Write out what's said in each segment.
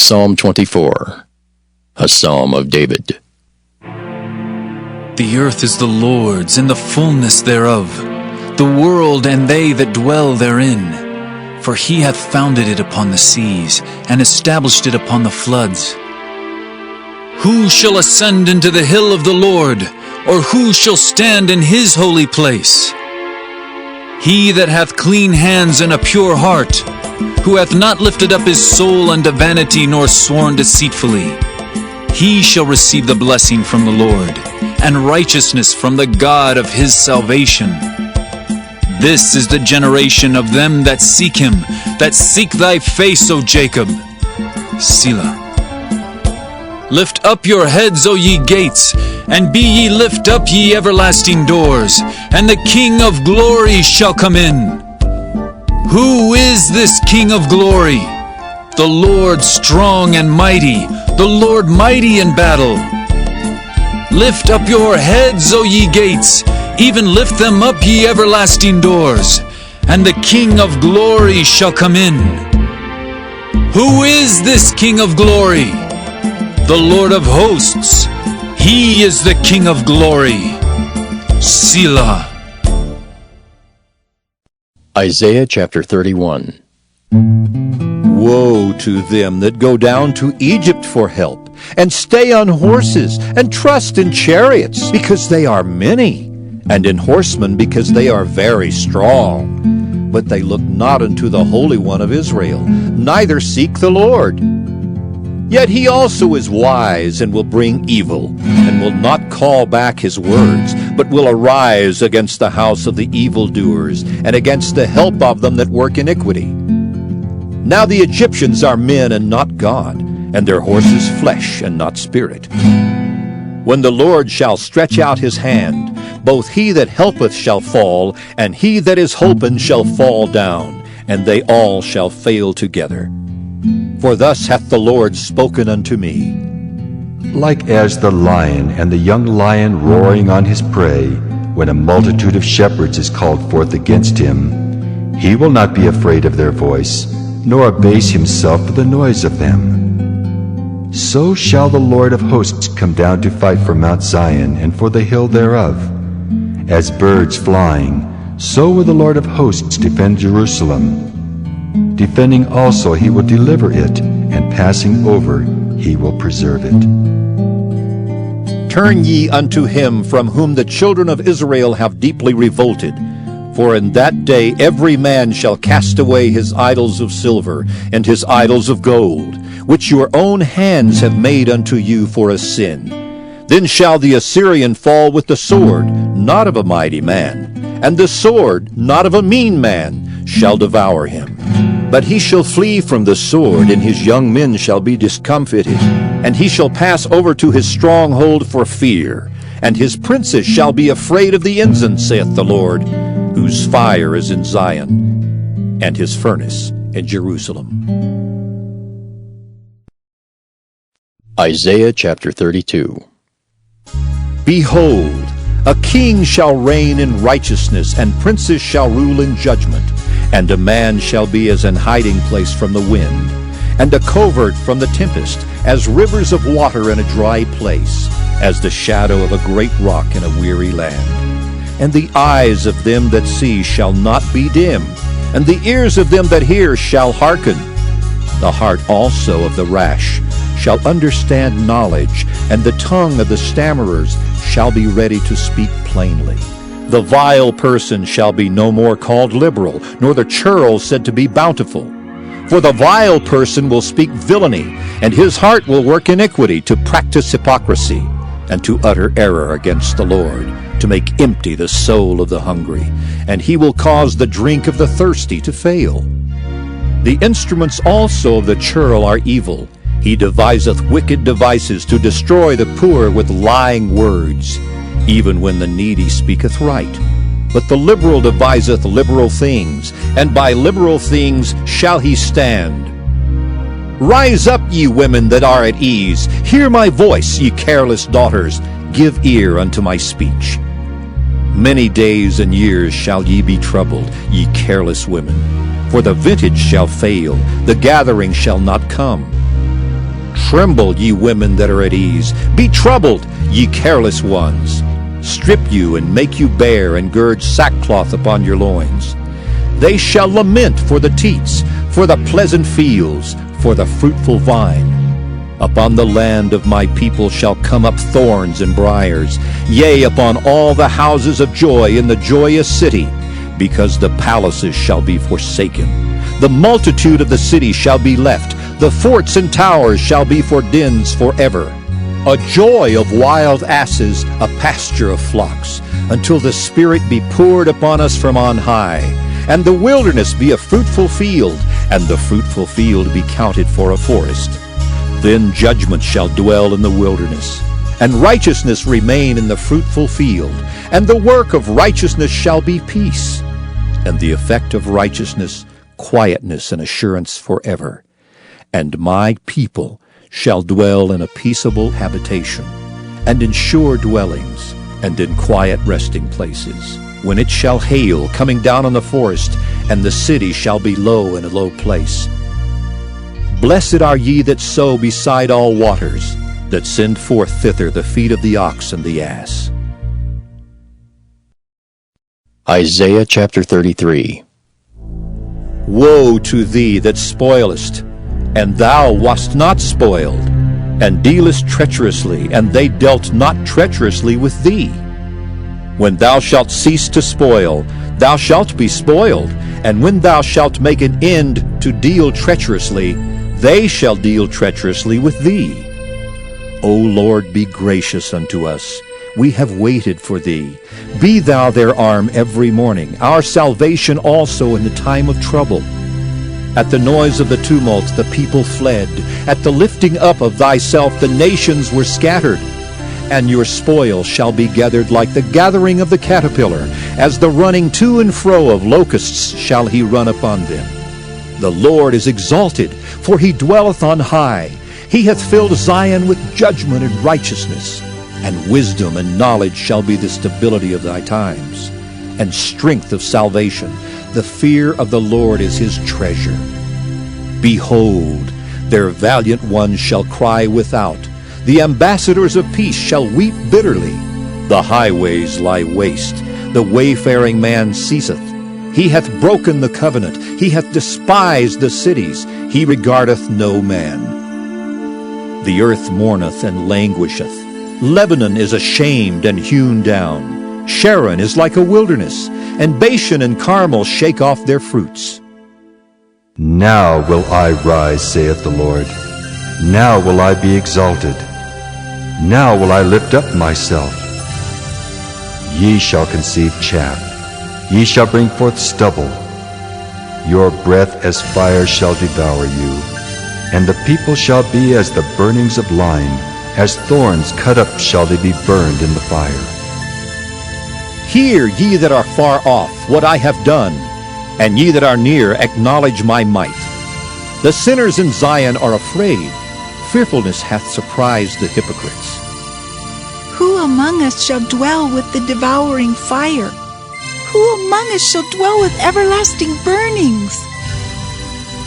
Psalm 24, a psalm of David. The earth is the Lord's, and the fullness thereof, the world and they that dwell therein. For he hath founded it upon the seas, and established it upon the floods. Who shall ascend into the hill of the Lord, or who shall stand in his holy place? He that hath clean hands and a pure heart, who hath not lifted up his soul unto vanity, nor sworn deceitfully. He shall receive the blessing from the Lord, and righteousness from the God of his salvation. This is the generation of them that seek him, that seek thy face, O Jacob. Selah. Lift up your heads, O ye gates, and be ye lift up, ye everlasting doors, and the King of glory shall come in. Who is this King of glory? The Lord strong and mighty, the Lord mighty in battle. Lift up your heads, O ye gates, even lift them up, ye everlasting doors, and the King of glory shall come in. Who is this King of glory? The Lord of hosts. He is the King of glory. Selah. Isaiah chapter 31. Woe to them that go down to Egypt for help, and stay on horses, and trust in chariots, because they are many, and in horsemen, because they are very strong. But they look not unto the Holy One of Israel, neither seek the Lord. Yet he also is wise, and will bring evil, and will not call back his words, but will arise against the house of the evildoers, and against the help of them that work iniquity. Now the Egyptians are men and not God, and their horses flesh and not spirit. When the Lord shall stretch out his hand, both he that helpeth shall fall, and he that is holpen shall fall down, and they all shall fail together. For thus hath the Lord spoken unto me. Like as the lion and the young lion roaring on his prey, when a multitude of shepherds is called forth against him, he will not be afraid of their voice, nor abase himself for the noise of them. So shall the Lord of hosts come down to fight for Mount Zion and for the hill thereof. As birds flying, so will the Lord of hosts defend Jerusalem. Defending also he will deliver it, and passing over he will preserve it. Turn ye unto him from whom the children of Israel have deeply revolted. For in that day every man shall cast away his idols of silver, and his idols of gold, which your own hands have made unto you for a sin. Then shall the Assyrian fall with the sword, not of a mighty man, and the sword, not of a mean man, shall devour him. But he shall flee from the sword, and his young men shall be discomfited, and he shall pass over to his stronghold for fear, and his princes shall be afraid of the ensign, saith the Lord, whose fire is in Zion, and his furnace in Jerusalem. Isaiah chapter 32. Behold, a king shall reign in righteousness, and princes shall rule in judgment. And a man shall be as an hiding place from the wind, and a covert from the tempest, as rivers of water in a dry place, as the shadow of a great rock in a weary land. And the eyes of them that see shall not be dim, and the ears of them that hear shall hearken. The heart also of the rash shall understand knowledge, and the tongue of the stammerers shall be ready to speak plainly. The vile person shall be no more called liberal, nor the churl said to be bountiful. For the vile person will speak villainy, and his heart will work iniquity, to practice hypocrisy, and to utter error against the Lord, to make empty the soul of the hungry, and he will cause the drink of the thirsty to fail. The instruments also of the churl are evil. He deviseth wicked devices to destroy the poor with lying words, even when the needy speaketh right. But the liberal deviseth liberal things, and by liberal things shall he stand. Rise up, ye women that are at ease. Hear my voice, ye careless daughters. Give ear unto my speech. Many days and years shall ye be troubled, ye careless women. For the vintage shall fail, the gathering shall not come. Tremble, ye women that are at ease. Be troubled, ye careless ones. Strip you and make you bare, and gird sackcloth upon your loins. They shall lament for the teats, for the pleasant fields, for the fruitful vine. Upon the land of my people shall come up thorns and briars, yea, upon all the houses of joy in the joyous city, because the palaces shall be forsaken. The multitude of the city shall be left, the forts and towers shall be for dens forever. A joy of wild asses, a pasture of flocks, until the Spirit be poured upon us from on high, and the wilderness be a fruitful field, and the fruitful field be counted for a forest. Then judgment shall dwell in the wilderness, and righteousness remain in the fruitful field, and the work of righteousness shall be peace, and the effect of righteousness quietness and assurance forever. And my people shall dwell in a peaceable habitation, and in sure dwellings, and in quiet resting places. When it shall hail, coming down on the forest, and the city shall be low in a low place. Blessed are ye that sow beside all waters, that send forth thither the feet of the ox and the ass. Isaiah chapter 33. Woe to thee that spoilest, and thou wast not spoiled, and dealest treacherously, and they dealt not treacherously with thee. When thou shalt cease to spoil, thou shalt be spoiled, and when thou shalt make an end to deal treacherously, they shall deal treacherously with thee. O Lord, be gracious unto us. We have waited for thee. Be thou their arm every morning, our salvation also in the time of trouble. At the noise of the tumult the people fled. At the lifting up of thyself the nations were scattered. And your spoil shall be gathered like the gathering of the caterpillar. As the running to and fro of locusts shall he run upon them. The Lord is exalted, for he dwelleth on high. He hath filled Zion with judgment and righteousness. And wisdom and knowledge shall be the stability of thy times, and strength of salvation. The fear of the Lord is his treasure. Behold, their valiant ones shall cry without. The ambassadors of peace shall weep bitterly. The highways lie waste. The wayfaring man ceaseth. He hath broken the covenant. He hath despised the cities. He regardeth no man. The earth mourneth and languisheth. Lebanon is ashamed and hewn down. Sharon is like a wilderness, and Bashan and Carmel shake off their fruits. Now will I rise, saith the Lord. Now will I be exalted. Now will I lift up myself. Ye shall conceive chaff. Ye shall bring forth stubble. Your breath as fire shall devour you, and the people shall be as the burnings of lime. As thorns cut up shall they be burned in the fire. Hear, ye that are far off, what I have done, and ye that are near, acknowledge my might. The sinners in Zion are afraid. Fearfulness hath surprised the hypocrites. Who among us shall dwell with the devouring fire? Who among us shall dwell with everlasting burnings?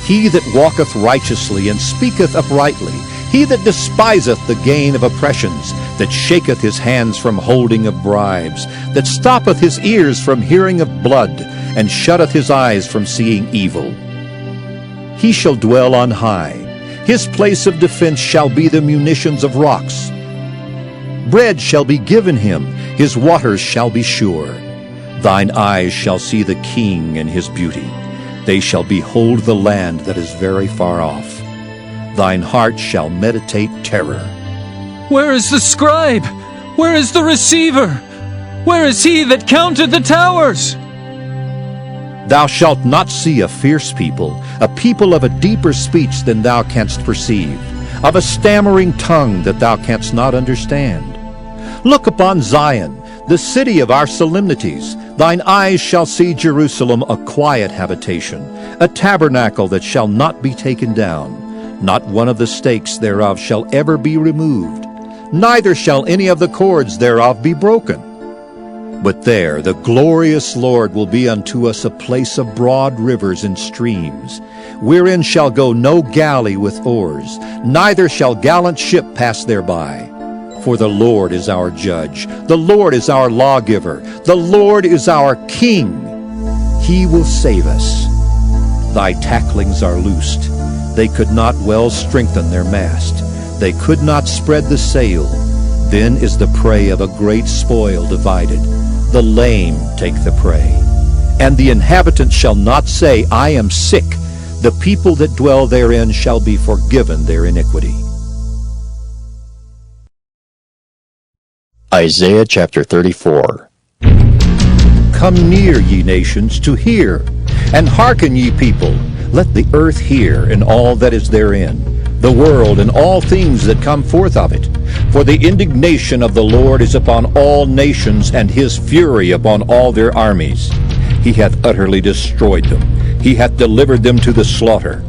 He that walketh righteously and speaketh uprightly, he that despiseth the gain of oppressions, that shaketh his hands from holding of bribes, that stoppeth his ears from hearing of blood, and shutteth his eyes from seeing evil. He shall dwell on high. His place of defense shall be the munitions of rocks. Bread shall be given him, his waters shall be sure. Thine eyes shall see the king in his beauty. They shall behold the land that is very far off. Thine heart shall meditate terror. Where is the scribe? Where is the receiver? Where is he that counted the towers? Thou shalt not see a fierce people, a people of a deeper speech than thou canst perceive, of a stammering tongue that thou canst not understand. Look upon Zion, the city of our solemnities. Thine eyes shall see Jerusalem, a quiet habitation, a tabernacle that shall not be taken down. Not one of the stakes thereof shall ever be removed, neither shall any of the cords thereof be broken. But there the glorious Lord will be unto us a place of broad rivers and streams, wherein shall go no galley with oars, neither shall gallant ship pass thereby. For the Lord is our judge, the Lord is our lawgiver, the Lord is our King. He will save us. Thy tacklings are loosed. They could not well strengthen their mast. They could not spread the sail. Then is the prey of a great spoil divided. The lame take the prey. And the inhabitants shall not say, I am sick. The people that dwell therein shall be forgiven their iniquity. Isaiah chapter 34. Come near, ye nations, to hear, and hearken, ye people. Let the earth hear, and all that is therein, the world and all things that come forth of it. For the indignation of the Lord is upon all nations, and his fury upon all their armies. He hath utterly destroyed them. He hath delivered them to the slaughter.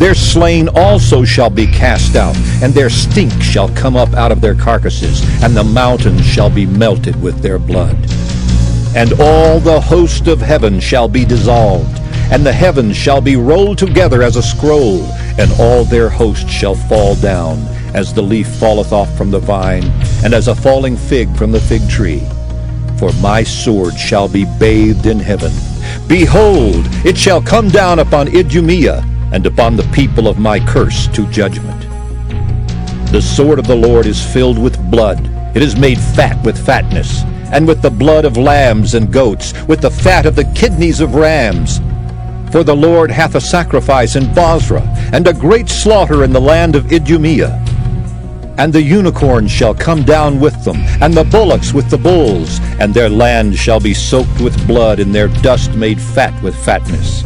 Their slain also shall be cast out, and their stink shall come up out of their carcasses, and the mountains shall be melted with their blood. And all the host of heaven shall be dissolved, and the heavens shall be rolled together as a scroll, and all their host shall fall down, as the leaf falleth off from the vine, and as a falling fig from the fig tree. For my sword shall be bathed in heaven. Behold, it shall come down upon Idumea, and upon the people of my curse to judgment. The sword of the Lord is filled with blood. It is made fat with fatness, and with the blood of lambs and goats, with the fat of the kidneys of rams. For the Lord hath a sacrifice in Bozrah, and a great slaughter in the land of Idumea. And the unicorns shall come down with them, and the bullocks with the bulls, and their land shall be soaked with blood, and their dust made fat with fatness.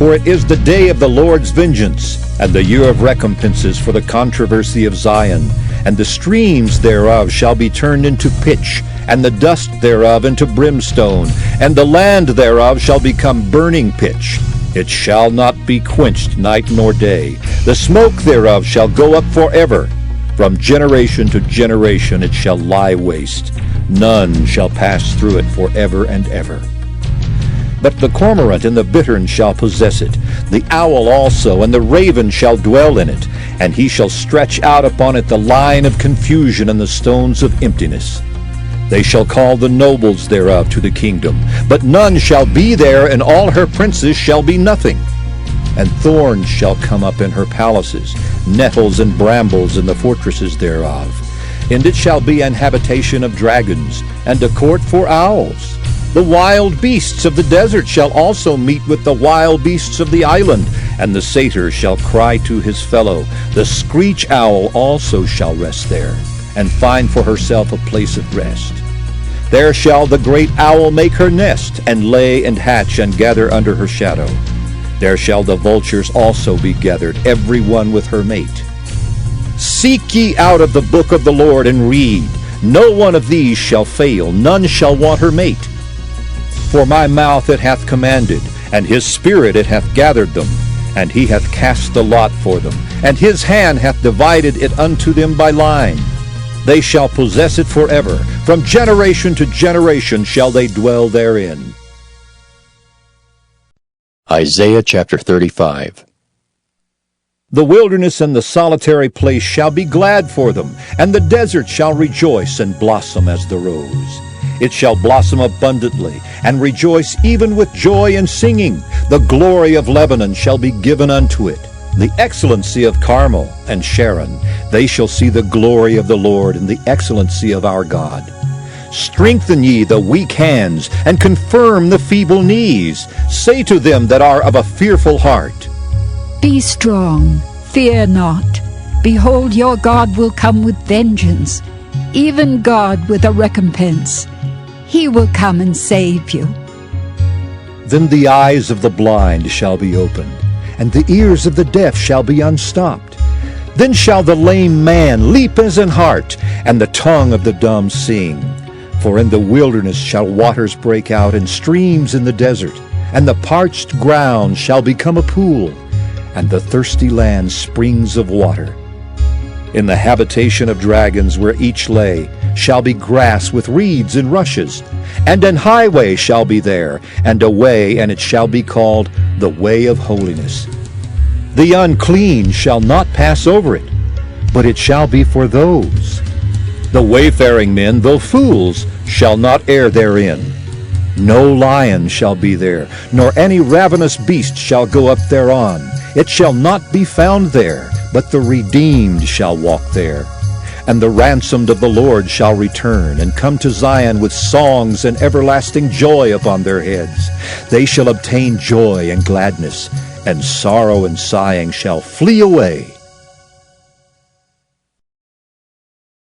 For it is the day of the Lord's vengeance, and the year of recompenses for the controversy of Zion. And the streams thereof shall be turned into pitch, and the dust thereof into brimstone, and the land thereof shall become burning pitch. It shall not be quenched night nor day. The smoke thereof shall go up forever. From generation to generation it shall lie waste. None shall pass through it forever and ever. But the cormorant and the bittern shall possess it, the owl also, and the raven shall dwell in it, and he shall stretch out upon it the line of confusion and the stones of emptiness. They shall call the nobles thereof to the kingdom, but none shall be there, and all her princes shall be nothing. And thorns shall come up in her palaces, nettles and brambles in the fortresses thereof. And it shall be an habitation of dragons, and a court for owls. The wild beasts of the desert shall also meet with the wild beasts of the island, and the satyr shall cry to his fellow. The screech owl also shall rest there, and find for herself a place of rest. There shall the great owl make her nest, and lay and hatch and gather under her shadow. There shall the vultures also be gathered, every one with her mate. Seek ye out of the book of the Lord and read. No one of these shall fail, none shall want her mate. For my mouth it hath commanded, and his spirit it hath gathered them, and he hath cast the lot for them, and his hand hath divided it unto them by line. They shall possess it forever. From generation to generation shall they dwell therein. Isaiah chapter 35. The wilderness and the solitary place shall be glad for them, and the desert shall rejoice and blossom as the rose. It shall blossom abundantly, and rejoice even with joy and singing. The glory of Lebanon shall be given unto it, the excellency of Carmel and Sharon. They shall see the glory of the Lord and the excellency of our God. Strengthen ye the weak hands, and confirm the feeble knees. Say to them that are of a fearful heart, Be strong, fear not. Behold, your God will come with vengeance, even God with a recompense. He will come and save you. Then the eyes of the blind shall be opened, and the ears of the deaf shall be unstopped. Then shall the lame man leap as an hart, and the tongue of the dumb sing. For in the wilderness shall waters break out, and streams in the desert, and the parched ground shall become a pool, and the thirsty land springs of water. In the habitation of dragons where each lay shall be grass with reeds and rushes, and an highway shall be there, and a way, and it shall be called the way of holiness. The unclean shall not pass over it, but it shall be for those. The wayfaring men, though fools, shall not err therein. No lion shall be there, nor any ravenous beast shall go up thereon. It shall not be found there, but the redeemed shall walk there. And the ransomed of the Lord shall return, and come to Zion with songs and everlasting joy upon their heads. They shall obtain joy and gladness, and sorrow and sighing shall flee away.